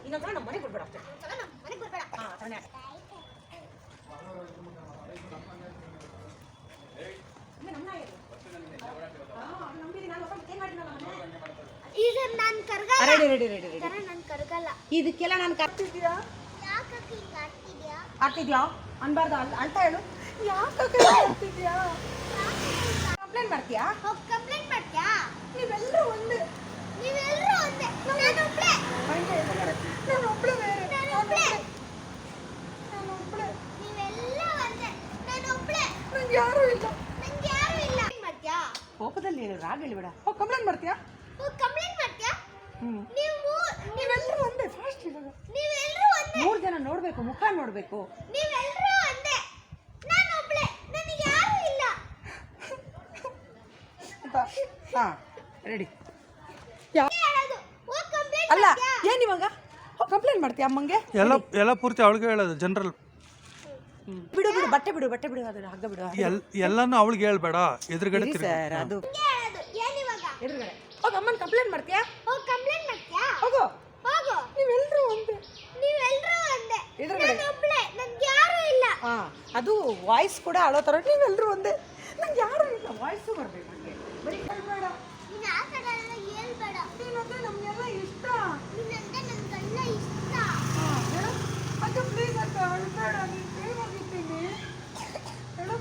ಇನ್ನೊಂದ್ಸಲ ನಮ್ಮ ಮನೆಗೆ ಬರ್ಬೇಡ. ಅಷ್ಟೇ. ಇನ್ನೊಂದ್ಸಲ ನಮ್ಮ ಮನೆಗೆ ಬರ್ಬೇಡ. ಅದನ್ನೇ. ಇದು ನಾನು ಕರಗಲ್ಲ. ರೆಡಿ. ನಾನು ಕರಗಲ್ಲ. ಇದಕ್ಕೆಲ್ಲ ನಾನು ಕರ್ತಿದ್ಯಾ ಯಾಕಕ್ಕೆ ಹಿಂಗೆ ಆಗ್ತಿದ್ಯಾ? ಆಗ್ತಿದ್ಯಾ ಅನ್ಬಾರ್ದು ಅಂತ ಹೇಳು. ಯಾಕೆ ಆಗ್ತಿದ್ಯಾ? ಕಂಪ್ಲೇಂಟ್ ಮಾಡ್ತೀಯಾ? ಹೋಗಿ ಕಂಪ್ಲೇಂಟ್ ಮಾಡ್ತೀಯಾ? ನೀವೆಲ್ಲರೂ ಒಂದೇ. ನೀವೆಲ್ಲರೂ ಒಂದೇ. ನಾನೊಬ್ಳೆ. ನಾನೊಬ್ಳೆ ಬೇರೆ. ನಾನೊಬ್ಳೆ. ನೀವೆಲ್ಲ ಒಂದೇ. ನಾನೊಬ್ಳೆ. ನಂಗೆ ಯಾರೂ ಇಲ್ಲ. ಏನ್ ಮಾಡ್ತೀಯಾ? ಕೋಪದಲ್ಲಿ ರಾಗ ಹೇಳಿಬೇಡ. ಹೋಗಿ ಕಂಪ್ಲೇಂಟ್ ಮಾಡ್ತೀಯಾ? ಹೋಗಿ ಕಂಪ್ಲೇಂಟ್ ಮಾಡ್ತೀಯಾ? ನೀವೆಲ್ಲರೂ ಒಂದೇ. ಫಾಸ್ಟ್ ಇರೋದು. ನೀವೆಲ್ಲರೂ ಒಂದೇ. 3 ಜನ ನೋಡ್ಬೇಕು, ಮುಖ ನೋಡ್ಬೇಕು. ನೀವೆಲ್ಲರೂ ಒಂದೇ. ನಾನೊಬ್ಳೆ. ನನಗೆ ಯಾರೂ ಇಲ್ಲ. ರೆಡಿ. ಹೇಳೋದು. ಹೋಗಿ ಕಂಪ್ಲೇಂಟ್ ಅಲ್ಲ ಮಾಡ್ತೀಯಾ? ಏನ್ ಇವಾಗ ಕಂಪ್ಲೇಂಟ್ ಮಾಡ್ತೀಯ ಅಮ್ಮಂಗೆ? ಎಲ್ಲ ಪೂರ್ತಿ ಅವಳಿಗೆ ಹೇಳೋದು ಜನರಲ್. ಬಿಡು ಬಟ್ಟೆ ಬಿಡು ಅದು ಹಗ್ಗ ಬಿಡು. ಎಲ್ಲಾನು ಅವಳಿಗೆ ಹೇಳ್ಬೇಡ, ಎದುರುಗಡೆ ಸರ್ ಅದು ಹೇಳೋದು. ಏನ್ ಇವಾಗ? ಎದುರುಗಡೆ ಹೋಗಿ ಅಮ್ಮನ ಕಂಪ್ಲೇಂಟ್ ಮಾಡ್ತೀಯಾ? ಹೋಗಿ ಕಂಪ್ಲೇಂಟ್ ಮಾಡ್ತೀಯಾ? ಹೋಗು. ನೀವೆಲ್ಲರೂ ಒಂದೇ. ಎದುರುಗಡೆ. ನಾನೊಬ್ಳೆ. ನನಗೆ ಯಾರೂ ಇಲ್ಲ. ಅದು ವಾಯ್ಸ್ ಕೂಡ ಅಳೋ ಥರ ನೀವೆಲ್ಲರೂ ಒಂದೇ. ನಂಗೆ ಯಾರು ಇಲ್ಲ. ವಾಯ್ಸು ಬರಬೇಕು ನನಗೆ. ಬರೀ ಹೇಳ್ಬೇಡ. ನೀನು ಆ ಕಡೆ ಎಲ್ಲ ಹೇಳ್ಬೇಡ. ನೀನಂದ್ರೆ ನಮಗೆಲ್ಲ ಇಷ್ಟ. ನೀನಂದ್ರೆ ನನಗೆಲ್ಲ ಇಷ್ಟ. ಹೇಳು. ಅದು ಪ್ಲೀಸ್ ಅಕ್ಕ ಅಳ್ಬೇಡ. ನೀನು ಕೈ ಮುಗಿತೀನಿ. ಹೇಳು.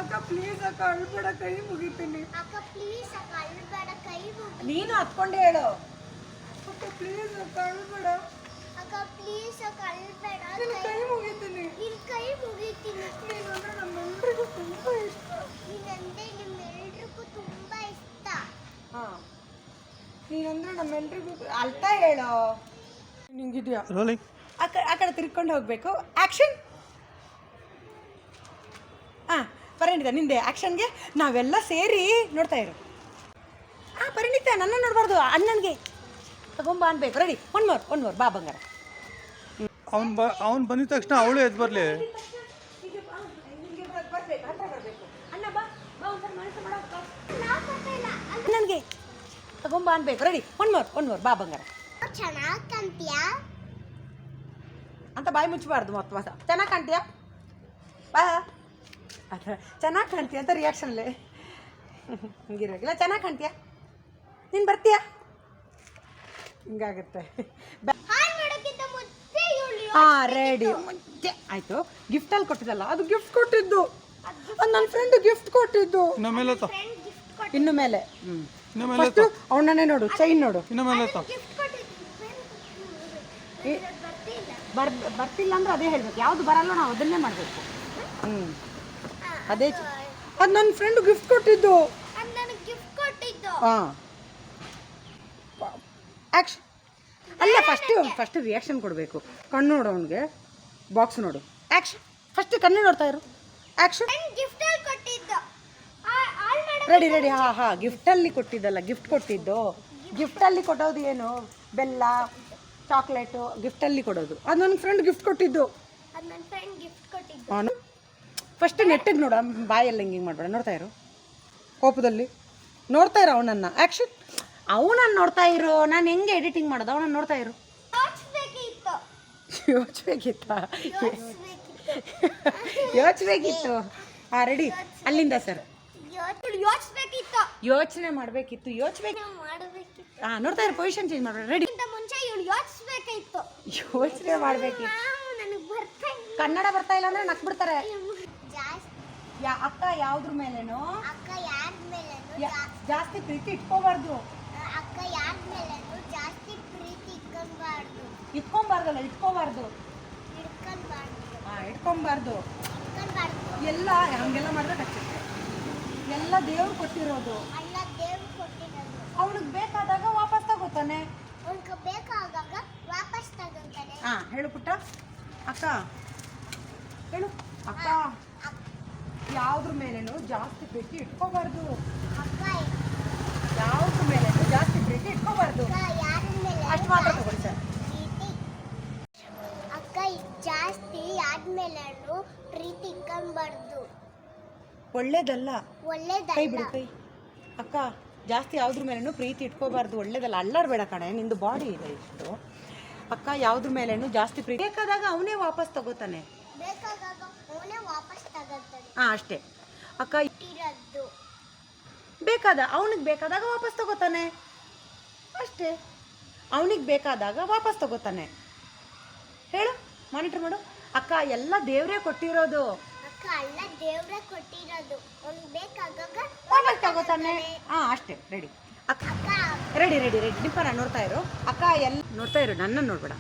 ಅಕ್ಕ ಪ್ಲೀಸ್ ಅಕ್ಕ ಅಳ್ಬೇಡ, ಕೈ ಮುಗಿತೀನಿ. ಅಕ್ಕ ಪ್ಲೀಸ್ ಅಕ್ಕ ಅಳ್ಬೇಡ, ಕೈ ಮುಗಿ. ನೀನು ಹತ್ಕೊಂಡೇ ಹೇಳು. ಅಕ್ಕ ಪ್ಲೀಸ್ ಅಕ್ಕ ಅಳ್ಬೇಡ. ಅಕ್ಕ ಪ್ಲೀಸ್ ಅಕ್ಕ ಅಳ್ಬೇಡ, ನಿನ್ನ ಕೈ ಮುಗಿತೀನಿ. ನಿನ್ ಕೈ ಮುಗಿತೀನಿ. ನೀನಂದ್ರೆ ನಮ್ಮೆಲ್ಲರಿಗೂ ತುಂಬ ಇಷ್ಟ. ನೀನಂದ್ರೆ ನಿಮ್ಮೆಲ್ರಿಗೂ ತುಂಬಾ ಇಷ್ಟ. ನೀನಂದ್ರೆ ನಮ್ಮೆಲ್ರಿಗೂ ಅಳ್ತಾ ಹೇಳೋ. ನಿಂಗಿದ್ಯಾ? ರೋಲಿಂಗ್. ಆ ಕಡೆ ತಿರ್ಕೊಂಡು ಹೋಗ್ಬೇಕು. ಆ್ಯಕ್ಷನ್. ಪರಿಣಿತ ನಿಂದೆ ಆ್ಯಕ್ಷನ್ಗೆ ನಾವೆಲ್ಲ ಸೇರಿ ನೋಡ್ತಾ ಇರು. ಪರಿಣಿತ ನನ್ನ ನೋಡಬಾರ್ದು, ಅಣ್ಣನಿಗೆ ತಗೊಂಬ ಅನ್ಬೇಕು. ರೆಡಿ. ಒನ್ ಮೋರ್ ಬಾ ಬಂಗಾರ. ಅವ್ನು ಬಂದಿದ ತಕ್ಷಣ ಅವಳು ಎದ್ದು ಬರಲಿ. ಅಣ್ಣನಿಗೆ ತಗೊಂಬ ಅನ್ಬೇಕು. ರೆಡಿ. ಒನ್ ಮೋರ್ ಬಾ ಬಂಗಾರ. ಚೆನ್ನಾಗಿ ಕಾಣ್ತೀಯಾ ಅಂತ ಬಾಯಿ ಮುಚ್ಚಬಾರ್ದು. ಮತ್ತೆ ಚೆನ್ನಾಗಿ ಕಾಣ್ತೀಯಾ? ಬಾ. ಚೆನ್ನಾಗಿ ಕಾಣ್ತೀಯ ಅಂತ ರಿಯಾಕ್ಷನ್ಲೇ ಹಿಂಗಿರೋಗಿಲ್ಲ. ಚೆನ್ನಾಗಿ ಕಾಣ್ತೀಯಾ? ನೀನು ಬರ್ತೀಯಾ? ಹಿಂಗಾಗುತ್ತೆ. ರೆಡಿ. ಆಯಿತು. ಗಿಫ್ಟಲ್ಲಿ ಕೊಟ್ಟಿದ್ದಲ್ಲ, ಅದು ಗಿಫ್ಟ್ ಕೊಟ್ಟಿದ್ದು. ಅದು ನನ್ನ ಫ್ರೆಂಡ್ ಗಿಫ್ಟ್ ಕೊಟ್ಟಿದ್ದು. ಇನ್ನು ಮೇಲೆ ಫಸ್ಟ್ ಅವನನ್ನೇ ನೋಡು. ಚೈನ್ ನೋಡು. ಬರ್ತಿಲ್ಲ ಅಂದ್ರೆ ಅದೇ ಹೇಳ್ಬೇಕು. ಯಾವುದು ಬರಲ್ಲ ನಾವು ಅದನ್ನೇ ಮಾಡಬೇಕು. ಅದೇ ಅದು ನನ್ನ ಫ್ರೆಂಡ್ ಗಿಫ್ಟ್ ಕೊಟ್ಟಿದ್ದು. ಆ್ಯಕ್ಷನ್. ಅಲ್ಲ ಫಸ್ಟ್ ರಿಯಾಕ್ಷನ್ ಕೊಡಬೇಕು. ಕಣ್ಣು ನೋಡು ಅವನಿಗೆ. ಬಾಕ್ಸ್ ನೋಡು. ಆ್ಯಕ್ಷನ್. ಫಸ್ಟ್ ಕಣ್ಣು ನೋಡ್ತಾ ಇರು. ಆ್ಯಕ್ಷನ್. ರೆಡಿ. ಗಿಫ್ಟಲ್ಲಿ ಕೊಟ್ಟಿದ್ದಲ್ಲ, ಗಿಫ್ಟ್ ಕೊಟ್ಟಿದ್ದು. ಗಿಫ್ಟಲ್ಲಿ ಕೊಡೋದು ಏನು? ಬೆಲ್ಲ, ಚಾಕ್ಲೇಟು ಗಿಫ್ಟಲ್ಲಿ ಕೊಡೋದು. ಅದು ನನ್ನ ಫ್ರೆಂಡ್ ಗಿಫ್ಟ್ ಕೊಟ್ಟಿದ್ದು. ಅವನು ಫಸ್ಟ್ ನೆಟ್ಟಿಗೆ ನೋಡು. ಬಾಯಲ್ಲಿ ಹಿಂಗೆ ಮಾಡಬೇಡ. ನೋಡ್ತಾ ಇರು. ಕೋಪದಲ್ಲಿ ನೋಡ್ತಾ ಇರು ಅವನನ್ನು. ಆ್ಯಕ್ಷನ್. ಅವನನ್ನು ನೋಡ್ತಾ ಇರು. ನಾನು ಹೆಂಗೆ ಎಡಿಟಿಂಗ್ ಮಾಡೋದು? ಅವನನ್ನು ನೋಡ್ತಾ ಇರು. ಯೋಚಿಸ್ಬೇಕಿತ್ತು. ರೆಡಿ. ಅಲ್ಲಿಂದ ಸರ್. ಯೋಚನೆ ಮಾಡಬೇಕಿತ್ತು. ನೋಡ್ತಾ ಇರು. ಪೊಸಿಷನ್ ಚೇಂಜ್ ಮಾಡಬೇಡ. ರೆಡಿ. ಯೋಚನೆ ಮಾಡಬೇಕಿತ್ತು. ಕನ್ನಡ ಬರ್ತಾ ಇಲ್ಲ ಅಂದ್ರೆ ನಕ್ ಬಿಡ್ತಾರೆ. ಅಕ್ಕ ಯಾವ್ದ್ರ ಮೇಲೇನೋ ಅಕ್ಕ ಯಾರ ಮೇಲೇನು ಜಾಸ್ತಿ ಪ್ರೀತಿ ಇಟ್ಕೋಬಾರ್ದು. ಅಕ್ಕ ಯಾರ ಮೇಲೇನು ಜಾಸ್ತಿ ಪ್ರೀತಿ ಇಟ್ಕೊಬಾರ್ದು. ಇಟ್ಕೊಂಬಾರ್ದಲ್ಲ, ಇಟ್ಕೋಬಾರ್ದು. ಇಟ್ಕೊಬಾರ್ದು. ಇಟ್ಕೊಂಬಾರ್ದು. ಎಲ್ಲ ಹಂಗೆಲ್ಲ ಮಾಡಿದ್ರೆ ಕಚ್ಚುತ್ತೆ. ಎಲ್ಲ ದೇವ್ರು ಕೊಟ್ಟಿರೋದು. ಅಲ್ಲ ದೇವ್ರು ಕೊಟ್ಟಿರೋದು. ಅವನಿಗೆ ಬೇಕಾದಾಗ ವಾಪಸ್ ತಗೋತಾನೆ. ಅವ್ನಿಗೆ ಬೇಕಾದಾಗ ವಾಪಸ್ ತಗೊಂತಾನೆ. ಹೇಳು ಪುಟ್ಟ. ಅಕ್ಕ ಹೇಳು. ಅಕ್ಕ ಯಾವ್ದ್ರ ಮೇಲೇನು ಜಾಸ್ತಿ ಪ್ರೀತಿ ಇಟ್ಕೋಬಾರ್ದು. ಅಕ್ಕ ಯಾವ್ದ್ರ ಮೇಲೇನು ಜಾಸ್ತಿ ಪ್ರೀತಿ ಇಟ್ಕೋಬಾರ್ದು. ಯಾರ ಮೇಲೆ ಅಷ್ಟು ಮಾತ್ರ ತಗೊಳ್ಳಿ ಸರ್. ಅಕ್ಕ ಜಾಸ್ತಿ ಆದ್ಮೇಲೆ ಪ್ರೀತಿ ಇಟ್ಕೊಬಾರ್ದು. ಒಳ್ಳೇದಲ್ಲ. ಕೈ ಬಿಡು ಒಳ್ಳೇದಲ್ಲ. ಕೈ. ಅಕ್ಕ ಜಾಸ್ತಿ ಯಾವ್ದ್ರ ಮೇಲೇನು ಪ್ರೀತಿ ಇಟ್ಕೋಬಾರ್ದು, ಒಳ್ಳೇದಲ್ಲ. ಅಲ್ಲಾಡ್ಬೇಡ ಕಣೆ, ನಿಂದು ಬಾಡಿ ಇದೆ ಇಷ್ಟು. ಅಕ್ಕ ಯಾವ್ದ್ರ ಮೇಲೇನು ಜಾಸ್ತಿ ಪ್ರೀತಿ ಬೇಕಾದಾಗ ಅವನೇ ವಾಪಸ್ ತಗೋತಾನೆ. ಬೇಕಾದಾಗ ಅವನೇ ವಾಪಸ್ ತಗೊಂತಾನೆ. ಅಷ್ಟೇ ಅಕ್ಕ. ಇಟ್ಟಿರೋದು. ಅವನಿಗೆ ಬೇಕಾದಾಗ ವಾಪಸ್ ತಗೋತಾನೆ ಅಷ್ಟೇ. ಅವನಿಗೆ ಬೇಕಾದಾಗ ವಾಪಸ್ ತಗೋತಾನೆ. ಹೇಳು, ಮಾನಿಟರ್ ಮಾಡು. ಅಕ್ಕ ಎಲ್ಲ ದೇವ್ರೇ ಕೊಟ್ಟಿರೋದು. ಅಕ್ಕ ಅಲ್ಲ ದೇವ್ರೇ ಕೊಟ್ಟಿರೋದು. ಅವ್ನಿಗೆ ಬೇಕಾದಾಗ ವಾಪಸ್ ತಗೋತಾನೆ. ಅಷ್ಟೇ. ರೆಡಿ ಅಕ್ಕ. Ready ready ready. ಡಿಂಪನ ನೋಡ್ತಾ ಇರು. ಅಕ್ಕ ಎಲ್ಲ ನೋಡ್ತಾ ಇರು, ನನ್ನನ್ನು ನೋಡ್ಬೇಡ.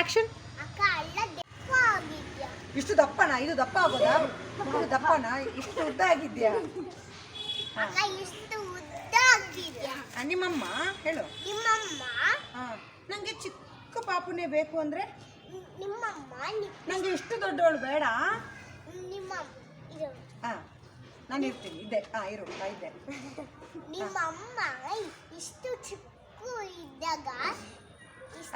ಆಕ್ಷನ್. ಅಕ್ಕ ಅಲ್ಲ ದಪ್ಪ ಆಗಿದ್ಯಾ. ಇಷ್ಟು ದಪ್ಪನಾ? ಇದು ದಪ್ಪ ಆಗೋದಾ? ಇದು ದಪ್ಪನಾ? ಇಷ್ಟು ಉದ್ದ ಆಗಿದ್ಯಾ? ಅಕ್ಕ ಇಷ್ಟು ಉದ್ದ ಆಗಿದ್ಯಾ. ನಿಮ್ಮಮ್ಮ ಹೇಳು. ನಿಮ್ಮಮ್ಮ ನಂಗೆ ಚಿಕ್ಕ ಪಾಪುನೇ ಬೇಕು ಅಂದ್ರೆ, ನಿಮ್ಮಮ್ಮ ನಂಗೆ ಇಷ್ಟು ದೊಡ್ಡವಳು ಬೇಡ. ನಿಮ್ಮಮ್ಮ ಇದು ನಾನು ಇರ್ತೀನಿ. ಇದೆ. ಇರು. ಇದೆ. ನಿಮ್ಮಮ್ಮ ಇಷ್ಟು ಚಿಕ್ಕ ಇದ್ದಾಗ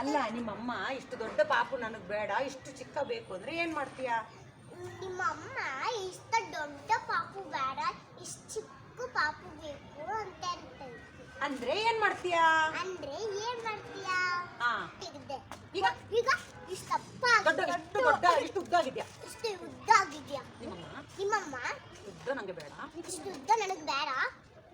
ಅಲ್ಲ, ನಿಮ್ಮಮ್ಮ ಇಷ್ಟು ದೊಡ್ಡ ಪಾಪು ನನಗೆ ಬೇಡ, ಇಷ್ಟು ಚಿಕ್ಕ ಬೇಕು ಅಂದ್ರೆ ಏನ್ ಮಾಡ್ತೀಯಾ? ನಿಮ್ಮಮ್ಮ ಇಷ್ಟು ದೊಡ್ಡ ಪಾಪು ಬೇಡ, ಇಷ್ಟು ಚಿಕ್ಕ ಪಾಪು ಬೇಕು ಅಂತ ಇರ್ತದೆ. ಅಂದ್ರೆ ಏನ್ ಮಾಡ್ತೀಯಾ? ಅಂದ್ರೆ ಏನ್ ಮಾಡ್ತೀಯಾ? ಇದೆ. ಈಗ ಈಗ ಇಷ್ಟು ದಪ್ಪ ದೊಡ್ಡ ಇಷ್ಟು ದೊಡ್ಡ ಇಷ್ಟು ಉದ್ದ ಆಗಿದ್ಯಾ? ಇಷ್ಟು ಉದ್ದ ಆಗಿದ್ಯಾ. ನಿಮ್ಮಮ್ಮ ಉದ್ದ ನಂಗೆ ಬೇಡ, ಇಷ್ಟು ಉದ್ದ ನನಗೆ ಬೇಡ,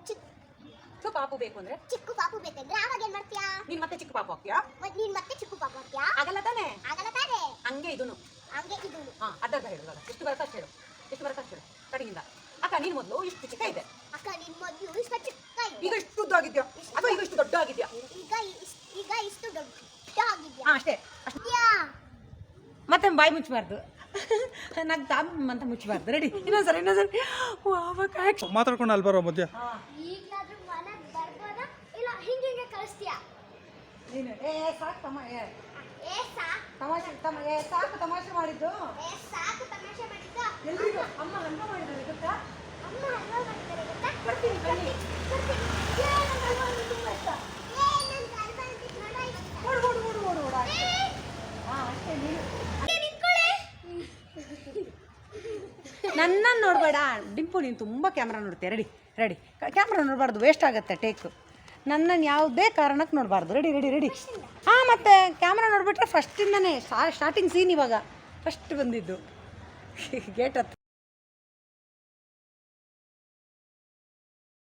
ಚಿಕ್ಕ ಪಾಪು ಬೇಕು ಅಂದ್ರೆ, ಚಿಕ್ಕ ಪಾಪು ಬೇಕಂದ್ರೆ ಆವಾಗ ಏನ್ ಮಾಡ್ತೀಯಾ? ನೀನ್ ಮತ್ತೆ ಚಿಕ್ಕ ಪಾಪು ಹಾಕ್ತೀಯಾ? ನೀನ್ ಮತ್ತೆ ಚಿಕ್ಕ ಪಾಪು ಹಾಕ್ತೀಯಾ? ಆಗಲ್ಲ ತಾನೆ? ಆಗಲ್ಲ ತಾನೆ? ಹಂಗೆ ಇದನ್ನು ಹಂಗೆ ಇದು ಅರ್ಧ ಹೇಳು. ಇವಾಗ ಎಷ್ಟು ಬರುತ್ತೆ ಅಷ್ಟು ಹೇಳು. ಎಷ್ಟು ಬರುತ್ತೆ ಅಷ್ಟು ಹೇಳು ಕಡೆಯಿಂದ. ಅಕ್ಕ ನೀನ್ ಮೊದಲು ಇಷ್ಟು ಚಿಕ್ಕ ಇದೆ. ಅಕ್ಕ ನಿನ್ ಮೊದಲು ಇಷ್ಟು ಚಿಕ್ಕ ಇದೆ. ಈಗ ಇಷ್ಟು ಉದ್ದ ಆಗಿದ್ಯಾ ಅಥವಾ ಈಗ ಇಷ್ಟು ದೊಡ್ಡ ಆಗಿದ್ಯಾ? ಈಗ ಇಷ್ಟು ದೊಡ್ಡ ಆಗಿದ್ಯಾ. ಅಷ್ಟೇ. ಮತ್ತೆ ಬಾಯಿ ಮುಚ್ಚಬಾರ್ದು. ನಂಗೆ ಅಂತ ಮುಚ್ಚಬಾರ್ದು. ರೆಡಿ. ಇನ್ನೊಂದ್ಸರಿ ಮಾತಾಡ್ಕೊಂಡು ಅಲ್ಲಿ ಬರೋ ಮಧ್ಯ. ಈಗಲಾದ್ರೂ ಮನೆಗೆ ಬರ್ಬೋದಾ ಇಲ್ಲ ಹಿಂಗೆ ಕಳಿಸ್ತೀಯಾ? ನೀನು ಸಾಕು ಸಾಕು ತಮಾಷೆ ಮಾಡಿದ್ದು. ಸಾಕು ತಮಾಷೆ ಮಾಡಿದ್ದ. ಎಲ್ರಿಗೂ ಅಮ್ಮ ಹಂಗ ಮಾಡಿದ್ದಾರೆ ಗೊತ್ತಾ? ಅಮ್ಮ ಹಲ್ವಾ ಮಾಡಿದ್ದಾರೆ ಗೊತ್ತಾ? ಬರ್ತೀನಿ ಬನ್ನಿ. ನಂಗೆ ಹಲ್ವಾ ಅಂದ್ರೆ ತುಂಬಾ ಇಷ್ಟ. ನಂಗೆ ಹಲ್ವಾ ಅಂದ್ರೆ ತುಂಬಾ ಇಷ್ಟ. ಓಡು ಅಷ್ಟೇ. ನನ್ನನ್ನು ನೋಡಬೇಡ ಡಿಂಪು. ನೀನು ತುಂಬ ಕ್ಯಾಮ್ರಾ ನೋಡ್ತೀಯ. ರೆಡಿ. ಕ್ಯಾಮ್ರಾ ನೋಡಬಾರ್ದು, ವೇಸ್ಟ್ ಆಗುತ್ತೆ ಟೇಕು. ನನ್ನನ್ನು ಯಾವುದೇ ಕಾರಣಕ್ಕೆ ನೋಡಬಾರ್ದು. ರೆಡಿ. ಮತ್ತೆ ಕ್ಯಾಮ್ರಾ ನೋಡಿಬಿಟ್ರೆ ಫಸ್ಟಿಂದನೇ ಸ್ಟಾರ್ಟಿಂಗ್ ಸೀನ್ ಇವಾಗ ಫಸ್ಟ್ ಬಂದಿದ್ದು ಗೇಟ್ ಹತ್ತು.